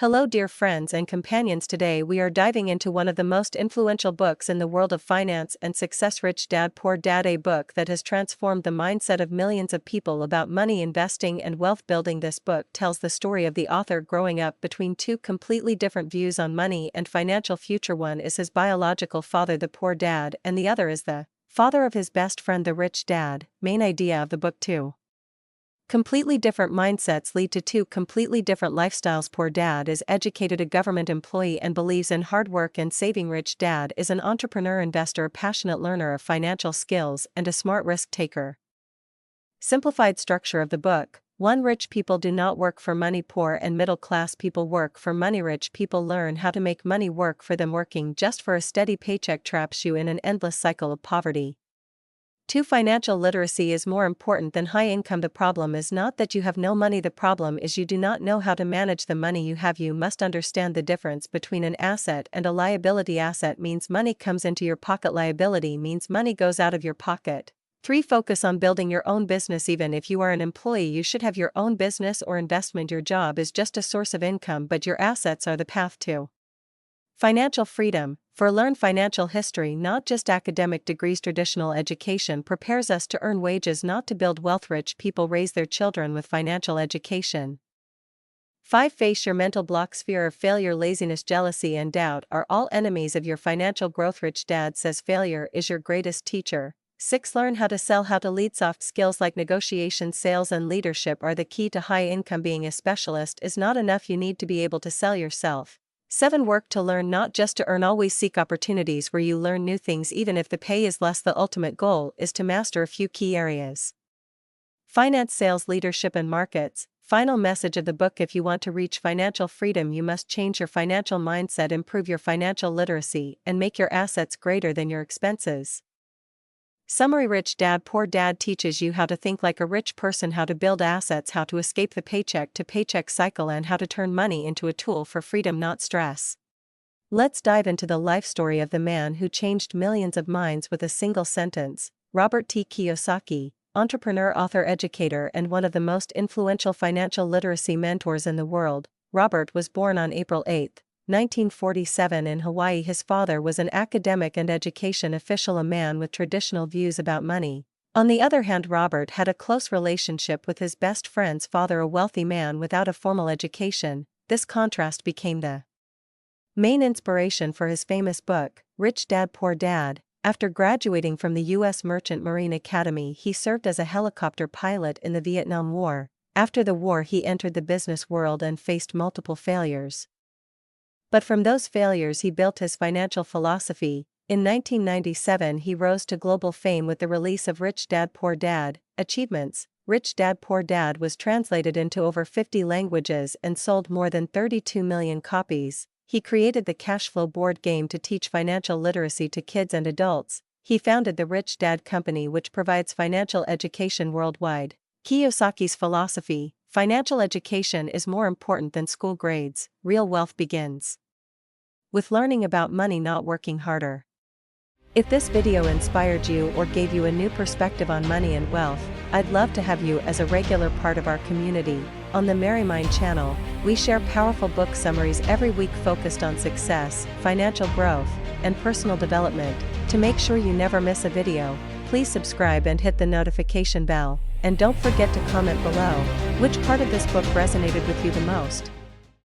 Hello, dear friends and companions. Today we are diving into one of the most influential books in the world of finance and success, Rich Dad Poor Dad, a book that has transformed the mindset of millions of people about money, investing, and wealth building. This book tells the story of the author growing up between two completely different views on money and financial future. One is his biological father, the poor dad, and the other is the father of his best friend, the rich dad. Main idea of the book: two completely different mindsets lead to two completely different lifestyles. Poor dad is educated, a government employee, and believes in hard work and saving. Rich dad is an entrepreneur, investor, a passionate learner of financial skills, and a smart risk taker. Simplified structure of the book: 1. Rich people do not work for money. Poor and middle class people work for money. Rich people learn how to make money work for them. Working just for a steady paycheck traps you in an endless cycle of poverty. 2. Financial literacy is more important than high income. The problem is not that you have no money, the problem is you do not know how to manage the money you have. You must understand the difference between an asset and a liability. Asset means money comes into your pocket, liability means money goes out of your pocket. 3. Focus on building your own business. Even if you are an employee, you should have your own business or investment. Your job is just a source of income, but your assets are the path to financial freedom. Learn financial history, not just academic degrees. Traditional education prepares us to earn wages, not to build wealth. Rich people raise their children with financial education. 5. Face your mental blocks. Fear of failure, laziness, jealousy, and doubt are all enemies of your financial growth. Rich dad says failure is your greatest teacher. 6. Learn how to sell, how to lead. Soft skills like negotiation, sales, and leadership are the key to high income. Being a specialist is not enough, you need to be able to sell yourself. 7. Work to learn, not just to earn. Always seek opportunities where you learn new things, even if the pay is less. The ultimate goal is to master a few key areas: finance, sales, leadership, and markets. Final message of the book: if you want to reach financial freedom, you must change your financial mindset, improve your financial literacy, and make your assets greater than your expenses. Summary: Rich Dad Poor Dad teaches you how to think like a rich person, how to build assets, how to escape the paycheck to paycheck cycle, and how to turn money into a tool for freedom, not stress. Let's dive into the life story of the man who changed millions of minds with a single sentence. Robert T. Kiyosaki, entrepreneur, author, educator, and one of the most influential financial literacy mentors in the world. Robert was born on April 8, 1947 in Hawaii. His father was an academic and education official, a man with traditional views about money. On the other hand, Robert had a close relationship with his best friend's father, a wealthy man without a formal education. This contrast became the main inspiration for his famous book, Rich Dad Poor Dad. After graduating from the U.S. Merchant Marine Academy, he served as a helicopter pilot in the Vietnam War. After the war, he entered the business world and faced multiple failures. But from those failures he built his financial philosophy. In 1997 he rose to global fame with the release of Rich Dad Poor Dad. Achievements: Rich Dad Poor Dad was translated into over 50 languages and sold more than 32 million copies. He created the cash flow board game to teach financial literacy to kids and adults. He founded the Rich Dad Company, which provides financial education worldwide. Kiyosaki's philosophy: financial education is more important than school grades. Real wealth begins with learning about money, not working harder. If this video inspired you or gave you a new perspective on money and wealth, I'd love to have you as a regular part of our community. On the Merry Mind channel, we share powerful book summaries every week focused on success, financial growth, and personal development. To make sure you never miss a video, please subscribe and hit the notification bell. And don't forget to comment below which part of this book resonated with you the most.